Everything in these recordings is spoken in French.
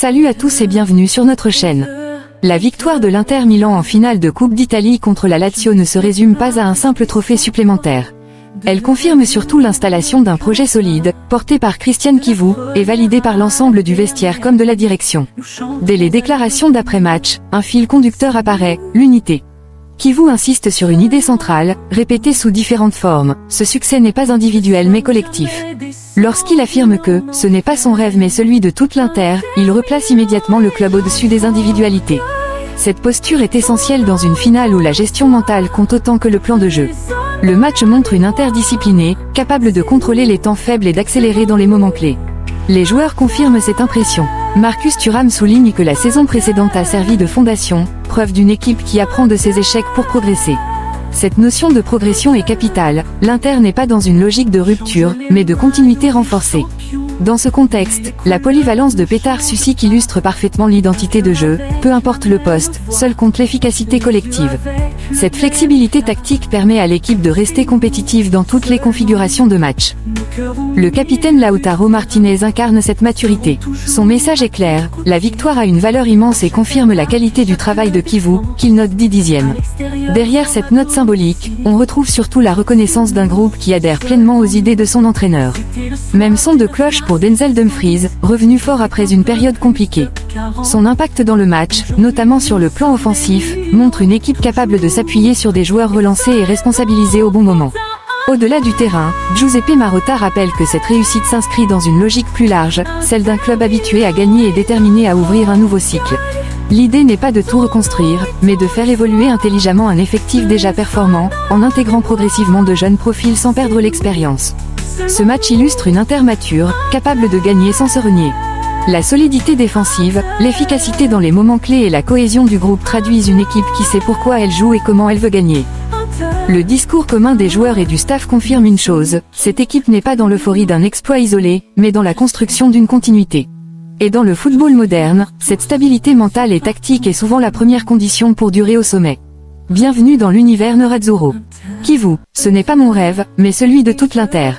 Salut à tous et bienvenue sur notre chaîne. La victoire de l'Inter Milan en finale de Coupe d'Italie contre la Lazio ne se résume pas à un simple trophée supplémentaire. Elle confirme surtout l'installation d'un projet solide, porté par Christian Chivu, et validé par l'ensemble du vestiaire comme de la direction. Dès les déclarations d'après-match, un fil conducteur apparaît, l'unité. Chivu insiste sur une idée centrale, répétée sous différentes formes, ce succès n'est pas individuel mais collectif. Lorsqu'il affirme que ce n'est pas son rêve mais celui de toute l'Inter, il replace immédiatement le club au-dessus des individualités. Cette posture est essentielle dans une finale où la gestion mentale compte autant que le plan de jeu. Le match montre une Inter disciplinée, capable de contrôler les temps faibles et d'accélérer dans les moments clés. Les joueurs confirment cette impression. Marcus Thuram souligne que la saison précédente a servi de fondation, preuve d'une équipe qui apprend de ses échecs pour progresser. Cette notion de progression est capitale, l'Inter n'est pas dans une logique de rupture, mais de continuité renforcée. Dans ce contexte, la polyvalence de Petar Sušić illustre parfaitement l'identité de jeu, peu importe le poste, seul compte l'efficacité collective. Cette flexibilité tactique permet à l'équipe de rester compétitive dans toutes les configurations de match. Le capitaine Lautaro Martinez incarne cette maturité. Son message est clair, la victoire a une valeur immense et confirme la qualité du travail de Chivu, qu'il note 10/10. Derrière cette note symbolique, on retrouve surtout la reconnaissance d'un groupe qui adhère pleinement aux idées de son entraîneur. Même son de cloche pour Denzel Dumfries, revenu fort après une période compliquée. Son impact dans le match, notamment sur le plan offensif, montre une équipe capable de s'appuyer sur des joueurs relancés et responsabilisés au bon moment. Au-delà du terrain, Giuseppe Marotta rappelle que cette réussite s'inscrit dans une logique plus large, celle d'un club habitué à gagner et déterminé à ouvrir un nouveau cycle. L'idée n'est pas de tout reconstruire, mais de faire évoluer intelligemment un effectif déjà performant, en intégrant progressivement de jeunes profils sans perdre l'expérience. Ce match illustre une Inter mature, capable de gagner sans se renier. La solidité défensive, l'efficacité dans les moments clés et la cohésion du groupe traduisent une équipe qui sait pourquoi elle joue et comment elle veut gagner. Le discours commun des joueurs et du staff confirme une chose, cette équipe n'est pas dans l'euphorie d'un exploit isolé, mais dans la construction d'une continuité. Et dans le football moderne, cette stabilité mentale et tactique est souvent la première condition pour durer au sommet. Bienvenue dans l'univers Nerazzurro. Chivu, ce n'est pas mon rêve, mais celui de toute l'Inter.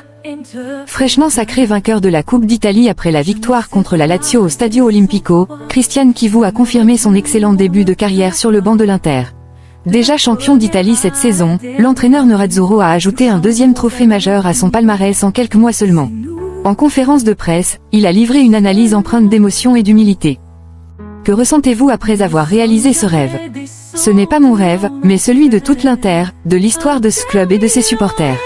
Fraîchement sacré vainqueur de la Coupe d'Italie après la victoire contre la Lazio au Stadio Olimpico, Christian Chivu a confirmé son excellent début de carrière sur le banc de l'Inter. Déjà champion d'Italie cette saison, l'entraîneur Nerazzurro a ajouté un deuxième trophée majeur à son palmarès en quelques mois seulement. En conférence de presse, il a livré une analyse empreinte d'émotion et d'humilité. Que ressentez-vous après avoir réalisé ce rêve? Ce n'est pas mon rêve, mais celui de toute l'Inter, de l'histoire de ce club et de ses supporters.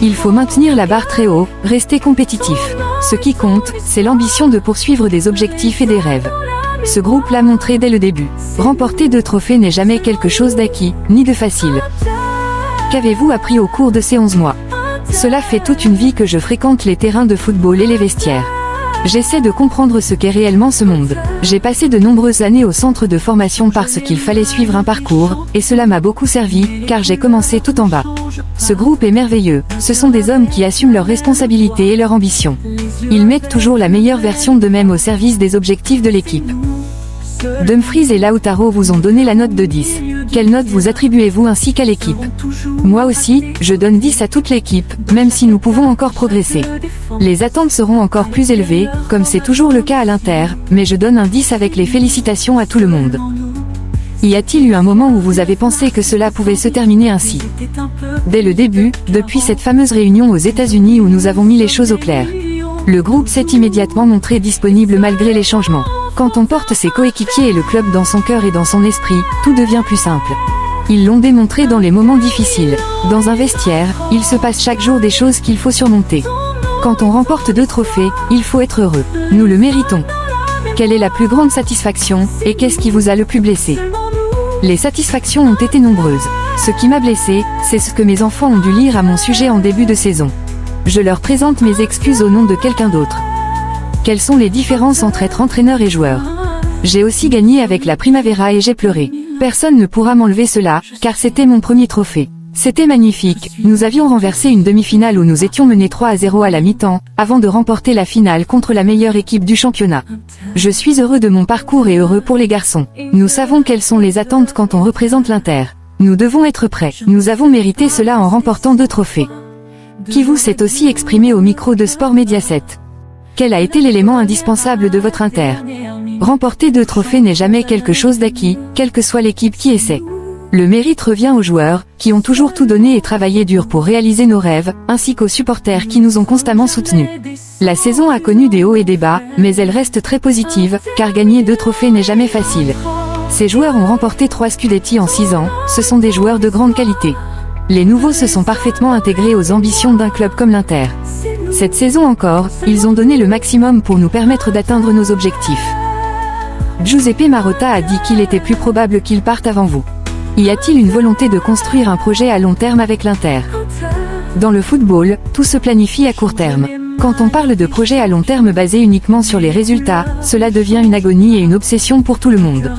Il faut maintenir la barre très haut, rester compétitif. Ce qui compte, c'est l'ambition de poursuivre des objectifs et des rêves. Ce groupe l'a montré dès le début. Remporter 2 trophées n'est jamais quelque chose d'acquis, ni de facile. Qu'avez-vous appris au cours de ces 11 mois? Cela fait toute une vie que je fréquente les terrains de football et les vestiaires. J'essaie de comprendre ce qu'est réellement ce monde. J'ai passé de nombreuses années au centre de formation parce qu'il fallait suivre un parcours, et cela m'a beaucoup servi, car j'ai commencé tout en bas. Ce groupe est merveilleux, ce sont des hommes qui assument leurs responsabilités et leurs ambitions. Ils mettent toujours la meilleure version d'eux-mêmes au service des objectifs de l'équipe. Dumfries et Lautaro vous ont donné la note de 10. Quelle note vous attribuez-vous ainsi qu'à l'équipe? Moi aussi, je donne 10 à toute l'équipe, même si nous pouvons encore progresser. Les attentes seront encore plus élevées, comme c'est toujours le cas à l'Inter, mais je donne un 10 avec les félicitations à tout le monde. Y a-t-il eu un moment où vous avez pensé que cela pouvait se terminer ainsi? Dès le début, depuis cette fameuse réunion aux États-Unis où nous avons mis les choses au clair. Le groupe s'est immédiatement montré disponible malgré les changements. Quand on porte ses coéquipiers et le club dans son cœur et dans son esprit, tout devient plus simple. Ils l'ont démontré dans les moments difficiles. Dans un vestiaire, il se passe chaque jour des choses qu'il faut surmonter. Quand on remporte 2 trophées, il faut être heureux. Nous le méritons. Quelle est la plus grande satisfaction, et qu'est-ce qui vous a le plus blessé? Les satisfactions ont été nombreuses. Ce qui m'a blessé, c'est ce que mes enfants ont dû lire à mon sujet en début de saison. Je leur présente mes excuses au nom de quelqu'un d'autre. Quelles sont les différences entre être entraîneur et joueur? J'ai aussi gagné avec la Primavera et j'ai pleuré. Personne ne pourra m'enlever cela, car c'était mon premier trophée. C'était magnifique, nous avions renversé une demi-finale où nous étions menés 3-0 à la mi-temps, avant de remporter la finale contre la meilleure équipe du championnat. Je suis heureux de mon parcours et heureux pour les garçons. Nous savons quelles sont les attentes quand on représente l'Inter. Nous devons être prêts. Nous avons mérité cela en remportant 2 trophées. Chivu s'est aussi exprimé au micro de Sport Mediaset. Quel a été l'élément indispensable de votre Inter? Remporter 2 trophées n'est jamais quelque chose d'acquis, quelle que soit l'équipe qui essaie. Le mérite revient aux joueurs, qui ont toujours tout donné et travaillé dur pour réaliser nos rêves, ainsi qu'aux supporters qui nous ont constamment soutenus. La saison a connu des hauts et des bas, mais elle reste très positive, car gagner 2 trophées n'est jamais facile. Ces joueurs ont remporté 3 Scudetti en 6 ans, ce sont des joueurs de grande qualité. Les nouveaux se sont parfaitement intégrés aux ambitions d'un club comme l'Inter. Cette saison encore, ils ont donné le maximum pour nous permettre d'atteindre nos objectifs. Giuseppe Marotta a dit qu'il était plus probable qu'il parte avant vous. Y a-t-il une volonté de construire un projet à long terme avec l'Inter? Dans le football, tout se planifie à court terme. Quand on parle de projet à long terme basé uniquement sur les résultats, cela devient une agonie et une obsession pour tout le monde.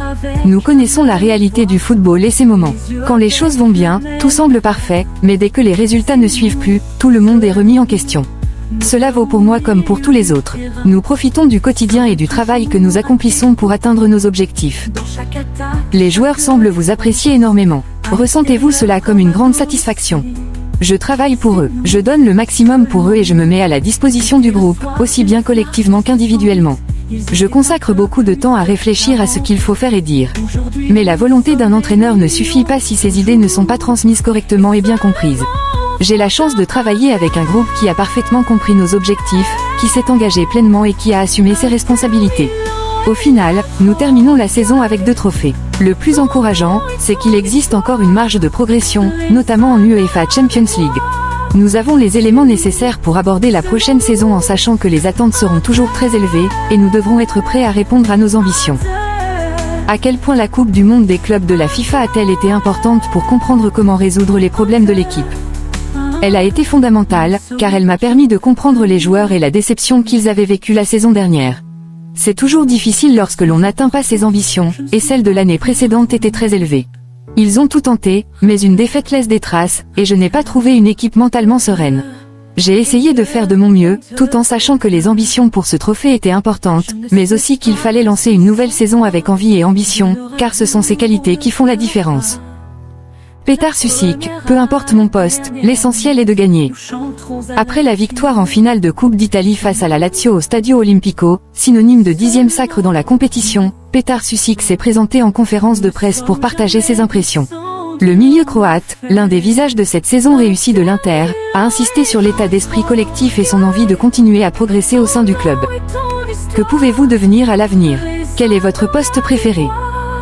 Nous connaissons la réalité du football et ses moments. Quand les choses vont bien, tout semble parfait, mais dès que les résultats ne suivent plus, tout le monde est remis en question. Cela vaut pour moi comme pour tous les autres. Nous profitons du quotidien et du travail que nous accomplissons pour atteindre nos objectifs. Les joueurs semblent vous apprécier énormément. Ressentez-vous cela comme une grande satisfaction? Je travaille pour eux, je donne le maximum pour eux et je me mets à la disposition du groupe, aussi bien collectivement qu'individuellement. Je consacre beaucoup de temps à réfléchir à ce qu'il faut faire et dire. Mais la volonté d'un entraîneur ne suffit pas si ses idées ne sont pas transmises correctement et bien comprises. J'ai la chance de travailler avec un groupe qui a parfaitement compris nos objectifs, qui s'est engagé pleinement et qui a assumé ses responsabilités. Au final, nous terminons la saison avec 2 trophées. Le plus encourageant, c'est qu'il existe encore une marge de progression, notamment en UEFA Champions League. Nous avons les éléments nécessaires pour aborder la prochaine saison en sachant que les attentes seront toujours très élevées, et nous devrons être prêts à répondre à nos ambitions. À quel point la Coupe du Monde des clubs de la FIFA a-t-elle été importante pour comprendre comment résoudre les problèmes de l'équipe? Elle a été fondamentale, car elle m'a permis de comprendre les joueurs et la déception qu'ils avaient vécue la saison dernière. C'est toujours difficile lorsque l'on n'atteint pas ses ambitions, et celles de l'année précédente étaient très élevées. Ils ont tout tenté, mais une défaite laisse des traces, et je n'ai pas trouvé une équipe mentalement sereine. J'ai essayé de faire de mon mieux, tout en sachant que les ambitions pour ce trophée étaient importantes, mais aussi qu'il fallait lancer une nouvelle saison avec envie et ambition, car ce sont ces qualités qui font la différence. Petar Sušić, peu importe mon poste, l'essentiel est de gagner. Après la victoire en finale de Coupe d'Italie face à la Lazio au Stadio Olimpico, synonyme de 10e sacre dans la compétition, Petar Sušić s'est présenté en conférence de presse pour partager ses impressions. Le milieu croate, l'un des visages de cette saison réussie de l'Inter, a insisté sur l'état d'esprit collectif et son envie de continuer à progresser au sein du club. Que pouvez-vous devenir à l'avenir? Quel est votre poste préféré?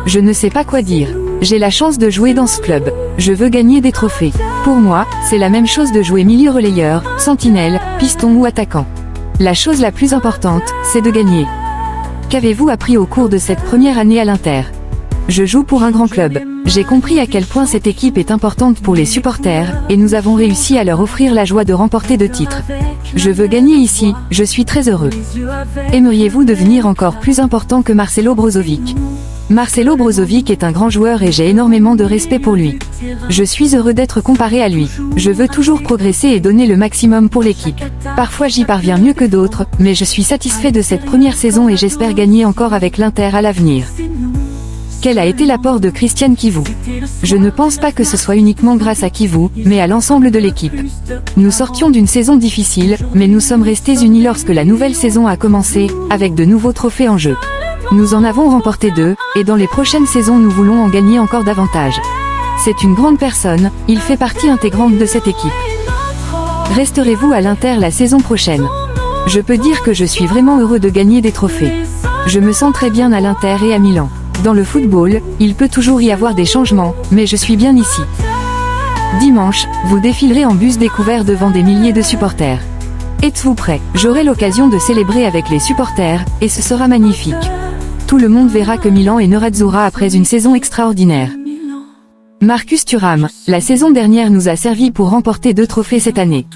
Je ne sais pas quoi dire. J'ai la chance de jouer dans ce club. Je veux gagner des trophées. Pour moi, c'est la même chose de jouer milieu relayeur, sentinelle, piston ou attaquant. La chose la plus importante, c'est de gagner. Qu'avez-vous appris au cours de cette première année à l'Inter? Je joue pour un grand club. J'ai compris à quel point cette équipe est importante pour les supporters, et nous avons réussi à leur offrir la joie de remporter 2 titres. Je veux gagner ici, je suis très heureux. Aimeriez-vous devenir encore plus important que Marcelo Brozovic? Marcelo Brozovic est un grand joueur et j'ai énormément de respect pour lui. Je suis heureux d'être comparé à lui. Je veux toujours progresser et donner le maximum pour l'équipe. Parfois j'y parviens mieux que d'autres, mais je suis satisfait de cette première saison et j'espère gagner encore avec l'Inter à l'avenir. Quel a été l'apport de Christian Chivu? Je ne pense pas que ce soit uniquement grâce à Chivu, mais à l'ensemble de l'équipe. Nous sortions d'une saison difficile, mais nous sommes restés unis lorsque la nouvelle saison a commencé, avec de nouveaux trophées en jeu. Nous en avons remporté 2, et dans les prochaines saisons nous voulons en gagner encore davantage. C'est une grande personne, il fait partie intégrante de cette équipe. Resterez-vous à l'Inter la saison prochaine? Je peux dire que je suis vraiment heureux de gagner des trophées. Je me sens très bien à l'Inter et à Milan. Dans le football, il peut toujours y avoir des changements, mais je suis bien ici. Dimanche, vous défilerez en bus découvert devant des milliers de supporters. Êtes-vous prêts? J'aurai l'occasion de célébrer avec les supporters, et ce sera magnifique. Tout le monde verra que Milan est nerazzurra après une saison extraordinaire. Marcus Thuram, la saison dernière nous a servi pour remporter 2 trophées cette année.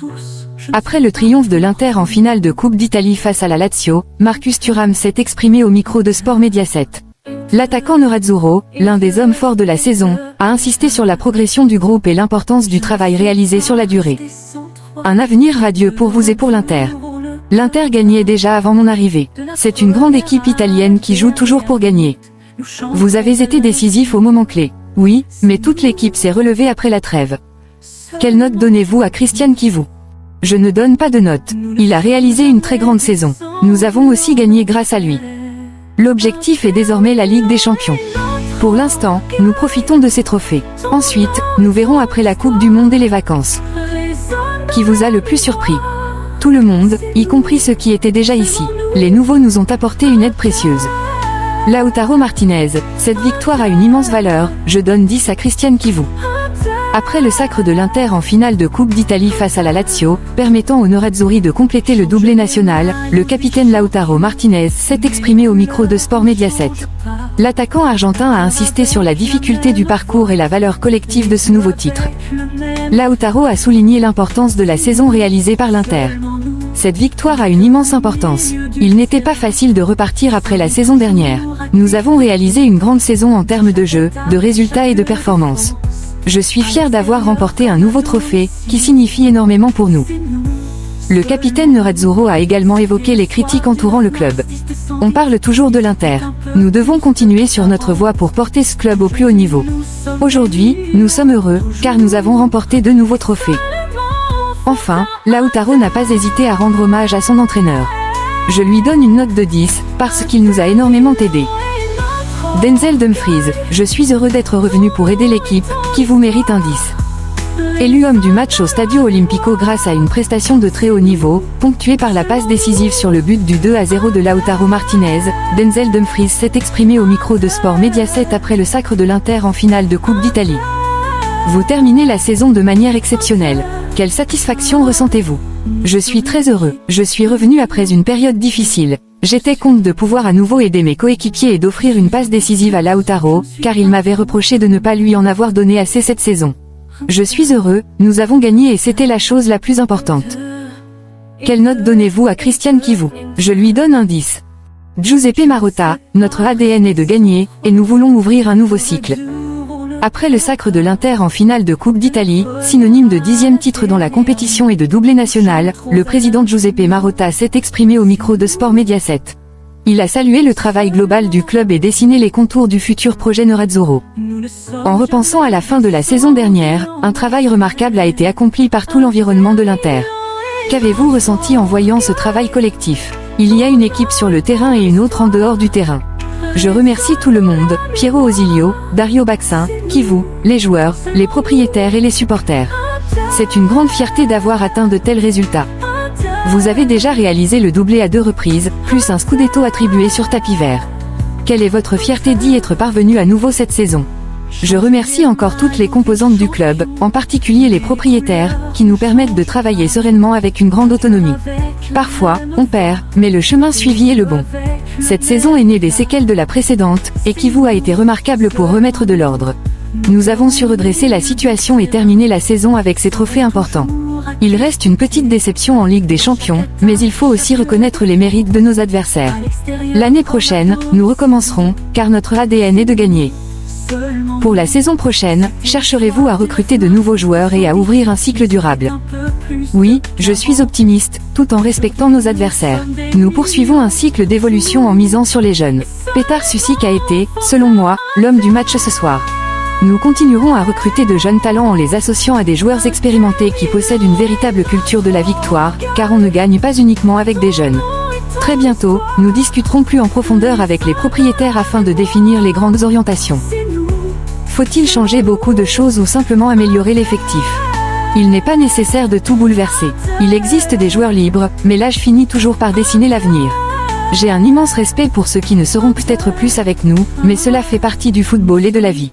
Après le triomphe de l'Inter en finale de Coupe d'Italie face à la Lazio, Marcus Thuram s'est exprimé au micro de Sport Mediaset. L'attaquant nerazzurro, l'un des hommes forts de la saison, a insisté sur la progression du groupe et l'importance du travail réalisé sur la durée. Un avenir radieux pour vous et pour l'Inter. L'Inter gagnait déjà avant mon arrivée. C'est une grande équipe italienne qui joue toujours pour gagner. Vous avez été décisif au moment clé. Oui, mais toute l'équipe s'est relevée après la trêve. Quelle note donnez-vous à Christian Chivu? Je ne donne pas de notes. Il a réalisé une très grande saison. Nous avons aussi gagné grâce à lui. L'objectif est désormais la Ligue des Champions. Pour l'instant, nous profitons de ces trophées. Ensuite, nous verrons après la Coupe du Monde et les vacances. Qui vous a le plus surpris? Tout le monde, y compris ceux qui étaient déjà ici. Les nouveaux nous ont apporté une aide précieuse. Lautaro Martinez, cette victoire a une immense valeur, je donne 10 à Christian Chivu. Après le sacre de l'Inter en finale de Coupe d'Italie face à la Lazio, permettant aux Nerazzurri de compléter le doublé national, le capitaine Lautaro Martinez s'est exprimé au micro de Sport Mediaset. L'attaquant argentin a insisté sur la difficulté du parcours et la valeur collective de ce nouveau titre. Lautaro a souligné l'importance de la saison réalisée par l'Inter. Cette victoire a une immense importance. Il n'était pas facile de repartir après la saison dernière. Nous avons réalisé une grande saison en termes de jeu, de résultats et de performances. Je suis fier d'avoir remporté un nouveau trophée, qui signifie énormément pour nous. Le capitaine Nerazzurro a également évoqué les critiques entourant le club. On parle toujours de l'Inter. Nous devons continuer sur notre voie pour porter ce club au plus haut niveau. Aujourd'hui, nous sommes heureux, car nous avons remporté 2 nouveaux trophées. Enfin, Lautaro n'a pas hésité à rendre hommage à son entraîneur. Je lui donne une note de 10, parce qu'il nous a énormément aidés. Denzel Dumfries, je suis heureux d'être revenu pour aider l'équipe, qui vous mérite un 10. Élu homme du match au Stadio Olimpico grâce à une prestation de très haut niveau, ponctuée par la passe décisive sur le but du 2-0 de Lautaro Martinez, Denzel Dumfries s'est exprimé au micro de Sport Mediaset après le sacre de l'Inter en finale de Coupe d'Italie. Vous terminez la saison de manière exceptionnelle. Quelle satisfaction ressentez-vous? Je suis très heureux. Je suis revenu après une période difficile. J'étais content de pouvoir à nouveau aider mes coéquipiers et d'offrir une passe décisive à Lautaro, car il m'avait reproché de ne pas lui en avoir donné assez cette saison. Je suis heureux, nous avons gagné et c'était la chose la plus importante. Quelle note donnez-vous à Christian Chivu? Je lui donne un 10. Giuseppe Marotta, notre ADN est de gagner, et nous voulons ouvrir un nouveau cycle. Après le sacre de l'Inter en finale de Coupe d'Italie, synonyme de 10e titre dans la compétition et de doublé national, le président Giuseppe Marotta s'est exprimé au micro de Sport Mediaset. Il a salué le travail global du club et dessiné les contours du futur projet Nerazzurro. En repensant à la fin de la saison dernière, un travail remarquable a été accompli par tout l'environnement de l'Inter. Qu'avez-vous ressenti en voyant ce travail collectif? Il y a une équipe sur le terrain et une autre en dehors du terrain. Je remercie tout le monde, Piero Osilio, Dario Baxin, Chivu, les joueurs, les propriétaires et les supporters. C'est une grande fierté d'avoir atteint de tels résultats. Vous avez déjà réalisé le doublé à 2 reprises, plus un scudetto attribué sur tapis vert. Quelle est votre fierté d'y être parvenu à nouveau cette saison? Je remercie encore toutes les composantes du club, en particulier les propriétaires, qui nous permettent de travailler sereinement avec une grande autonomie. Parfois, on perd, mais le chemin suivi est le bon. Cette saison est née des séquelles de la précédente, et Chivu a été remarquable pour remettre de l'ordre. Nous avons su redresser la situation et terminer la saison avec ces trophées importants. Il reste une petite déception en Ligue des Champions, mais il faut aussi reconnaître les mérites de nos adversaires. L'année prochaine, nous recommencerons, car notre ADN est de gagner. Pour la saison prochaine, chercherez-vous à recruter de nouveaux joueurs et à ouvrir un cycle durable? Oui, je suis optimiste, tout en respectant nos adversaires. Nous poursuivons un cycle d'évolution en misant sur les jeunes. Petar Sušić a été, selon moi, l'homme du match ce soir. Nous continuerons à recruter de jeunes talents en les associant à des joueurs expérimentés qui possèdent une véritable culture de la victoire, car on ne gagne pas uniquement avec des jeunes. Très bientôt, nous discuterons plus en profondeur avec les propriétaires afin de définir les grandes orientations. Faut-il changer beaucoup de choses ou simplement améliorer l'effectif? Il n'est pas nécessaire de tout bouleverser. Il existe des joueurs libres, mais l'âge finit toujours par dessiner l'avenir. J'ai un immense respect pour ceux qui ne seront peut-être plus avec nous, mais cela fait partie du football et de la vie.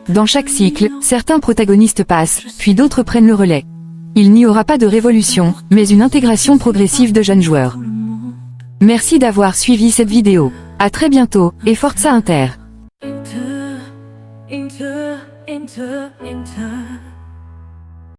Dans chaque cycle, certains protagonistes passent, puis d'autres prennent le relais. Il n'y aura pas de révolution, mais une intégration progressive de jeunes joueurs. Merci d'avoir suivi cette vidéo. À très bientôt, et Forza Inter. Inter.